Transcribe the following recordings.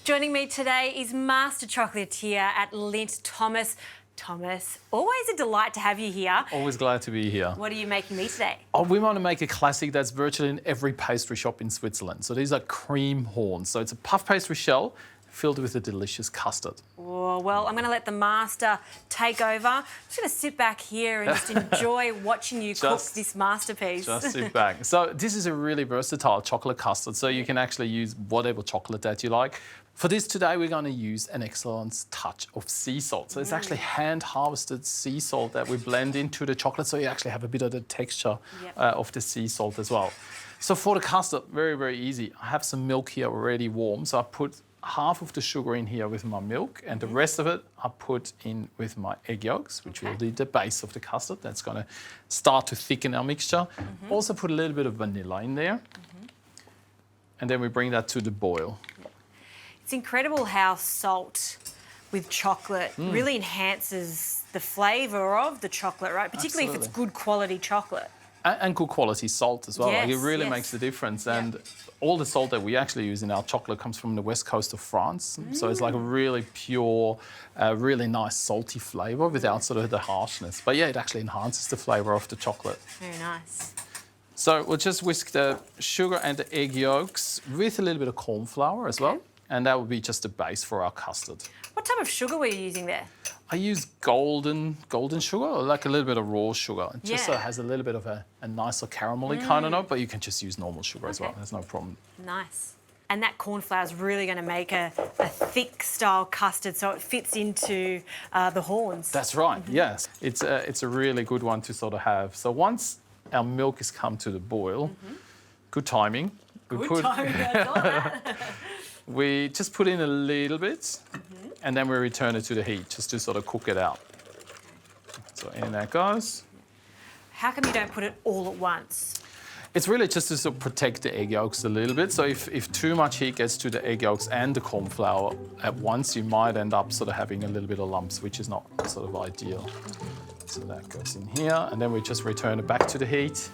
Joining me today is Master Chocolatier at Lindt, Thomas. Thomas, always a delight to have you here. Always glad to be here. What are you making me today? Oh, we want to make a classic that's virtually in every pastry shop in Switzerland. So these are cream horns. So it's a puff pastry shell filled with a delicious custard. Oh, well, I'm going to let the master take over. I'm just going to sit back here and just enjoy watching you cook this masterpiece. Just sit back. So this is a really versatile chocolate custard. So you can actually use whatever chocolate that you like. For this today, we're going to use an excellent touch of sea salt. So it's actually hand-harvested sea salt that we blend into the chocolate, so you actually have a bit of the texture of the sea salt as well. So for the custard, very, very easy. I have some milk here already warm, so I put half of the sugar in here with my milk, and the rest of it I put in with my egg yolks, which will be the base of the custard. That's going to start to thicken our mixture. Also put a little bit of vanilla in there, and then we bring that to the boil. It's incredible how salt with chocolate really enhances the flavour of the chocolate, right? Particularly if it's good quality chocolate. And good quality salt as well. Yes, like it really makes the difference. And all the salt that we actually use in our chocolate comes from the west coast of France. So it's like a really pure, really nice salty flavour without sort of the harshness. But yeah, it actually enhances the flavour of the chocolate. Very nice. So we'll just whisk the sugar and the egg yolks with a little bit of corn flour as well. And that will be just the base for our custard. What type of sugar were you using there? I use golden sugar, or like a little bit of raw sugar. It just has a little bit of a nicer caramelly kind of note, but you can just use normal sugar as well. There's no problem. Nice. And that corn flour is really going to make a thick style custard, so it fits into the horns. That's right, yes. It's a really good one to sort of have. So once our milk has come to the boil, good timing. Good timing, I saw that. We just put in a little bit, and then we return it to the heat, just to sort of cook it out. So in that goes. How come you don't put it all at once? It's really just to sort of protect the egg yolks a little bit. So if too much heat gets to the egg yolks and the corn flour at once, you might end up sort of having a little bit of lumps, which is not sort of ideal. So that goes in here, and then we just return it back to the heat.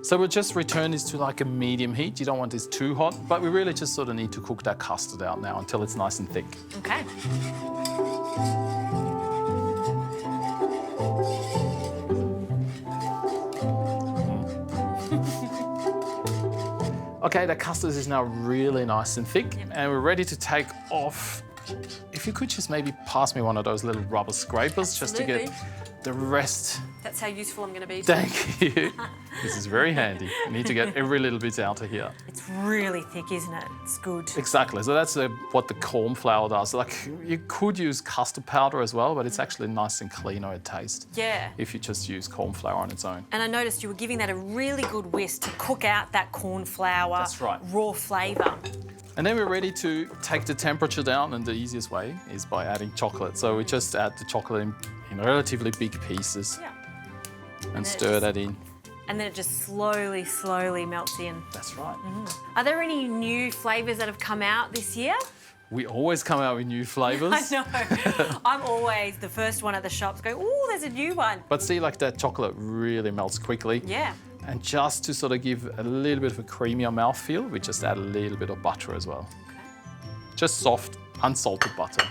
So we'll just return this to like a medium heat. You don't want this too hot, but we really just sort of need to cook that custard out now until it's nice and thick. Okay. Okay, the custard is now really nice and thick, and we're ready to take off. If you could just maybe pass me one of those little rubber scrapers just to get the rest. That's how useful I'm going to be. Thank you. This is very handy. You need to get every little bit out of here. It's really thick, isn't it? It's good. Exactly. So that's what the corn flour does. Like, you could use custard powder as well, but it's actually nice and cleaner at taste. Yeah. If you just use corn flour on its own. And I noticed you were giving that a really good whisk to cook out that corn flour. That's right. Raw flavour. And then we're ready to take the temperature down, and the easiest way is by adding chocolate. So we just add the chocolate in relatively big pieces and stir that in. And then it just slowly, slowly melts in. That's right. Are there any new flavours that have come out this year? We always come out with new flavours. I know. I'm always the first one at the shops going, oh, there's a new one. But see, like that chocolate really melts quickly. Yeah. And just to sort of give a little bit of a creamier mouthfeel, we just add a little bit of butter as well. Okay. Just soft, unsalted butter.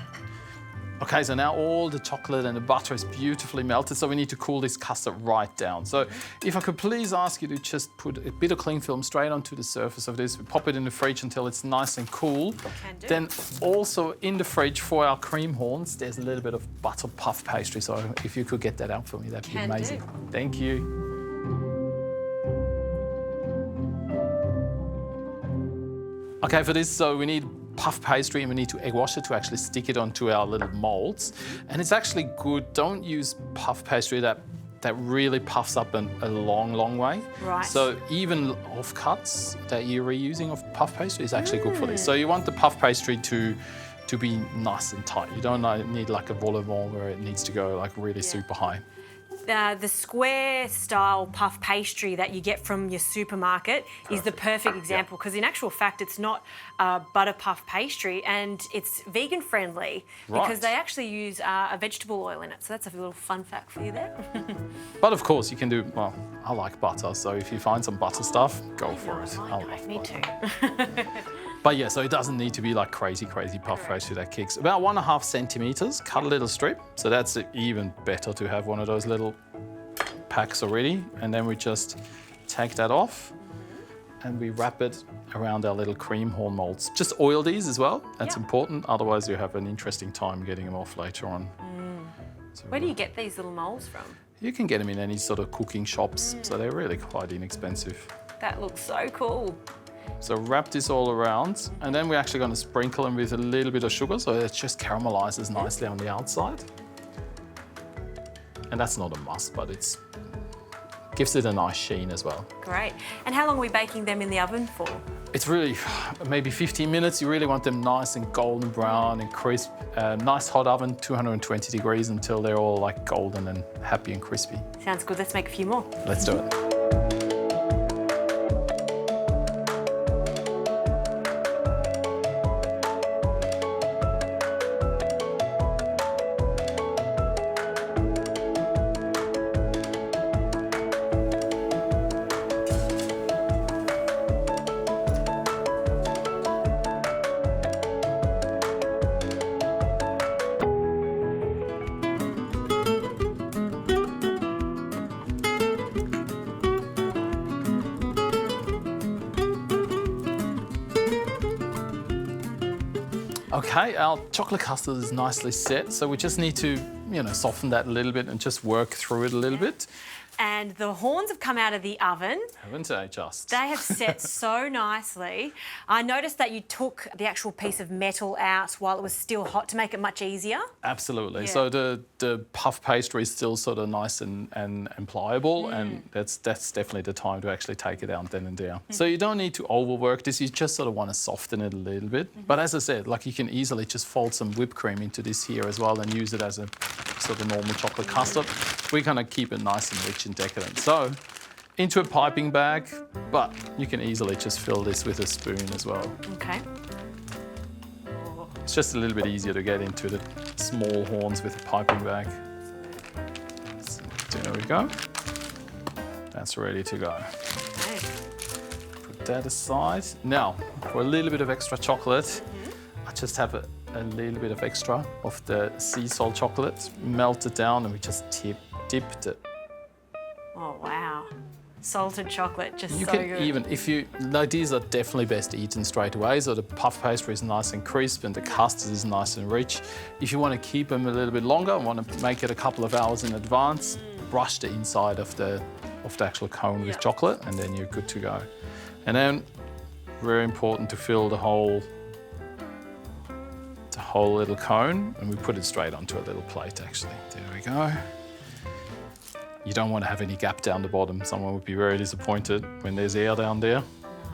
Okay, so now all the chocolate and the butter is beautifully melted, so we need to cool this custard right down. So if I could please ask you to just put a bit of cling film straight onto the surface of this. We pop it in the fridge until it's nice and cool. Can do. Then also in the fridge for our cream horns, there's a little bit of butter puff pastry. So if you could get that out for me, that'd be amazing. Thank you. Okay, for this, so we need puff pastry, and we need to egg wash it to actually stick it onto our little molds. And it's actually good, don't use puff pastry that really puffs up a long way. Right. So even offcuts that you're reusing of puff pastry is actually good for this. So you want the puff pastry to be nice and tight. You don't need like a vol au vent where it needs to go like really super high. The square style puff pastry that you get from your supermarket is the perfect example, because in actual fact it's not butter puff pastry, and it's vegan friendly because they actually use a vegetable oil in it. So that's a little fun fact for you there. But of course you can do, well, I like butter, so if you find some butter stuff, go for it. I like me too. But yeah, so it doesn't need to be like crazy puff pastry that kicks. About 1.5 centimeters, cut a little strip. So that's even better to have one of those little packs already. And then we just take that off and we wrap it around our little cream horn molds. Just oil these as well, that's important. Otherwise you have an interesting time getting them off later on. So where do you get these little molds from? you can get them in any sort of cooking shops, so they're really quite inexpensive. That looks so cool. So wrap this all around, and then we're actually going to sprinkle them with a little bit of sugar so it just caramelizes nicely on the outside. And that's not a must, but it gives it a nice sheen as well. Great. And how long are we baking them in the oven for? It's really maybe 15 minutes. You really want them nice and golden brown and crisp. Nice hot oven, 220 degrees until they're all like golden and happy and crispy. Sounds good. Let's make a few more. Let's do it. Okay, our chocolate custard is nicely set, so we just need to, soften that a little bit and just work through it a little bit. And the horns have come out of the oven. Haven't they just? They have set so nicely. I noticed that you took the actual piece of metal out while it was still hot to make it much easier. Absolutely. Yeah. So the puff pastry is still sort of nice and pliable, and that's definitely the time to actually take it out then and there. So you don't need to overwork this, you just sort of want to soften it a little bit. But as I said, like you can easily just fold some whipped cream into this here as well and use it as a sort of normal chocolate custard. We're going to keep it nice and rich and decadent. So into a piping bag, but you can easily just fill this with a spoon as well. Okay. It's just a little bit easier to get into the small horns with a piping bag. So there we go. That's ready to go. Okay. Put that aside. Now, for a little bit of extra chocolate, I just have a little bit of extra of the sea salt chocolate, melt it down, and we just dipped it. Oh, wow. Salted chocolate, just You so can good. even, these are definitely best eaten straight away. So the puff pastry is nice and crisp and the custard is nice and rich. If you want to keep them a little bit longer, want to make it a couple of hours in advance, brush the inside of the actual cone with chocolate, and then you're good to go. And then, very important to fill the whole little cone, and we put it straight onto a little plate actually. There we go. You don't want to have any gap down the bottom. Someone would be very disappointed when there's air down there.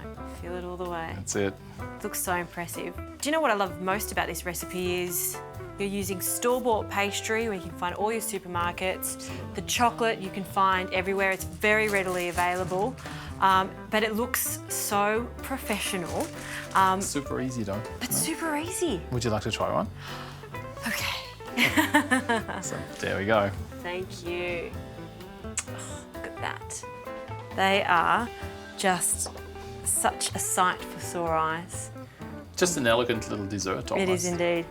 No, feel it all the way. That's it. Looks so impressive. Do you know what I love most about this recipe is you're using store-bought pastry where you can find all your supermarkets. The chocolate you can find everywhere. It's very readily available. But it looks so professional. Super easy though. But super easy. Would you like to try one? Okay. So there we go. Thank you. Oh, look at that. They are just such a sight for sore eyes. Just an elegant little dessert almost. It is indeed.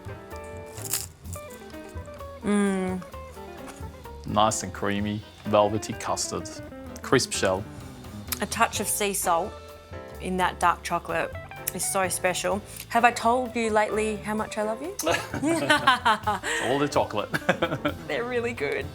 Nice and creamy, velvety custard, crisp shell. A touch of sea salt in that dark chocolate is so special. Have I told you lately how much I love you? All the chocolate. They're really good.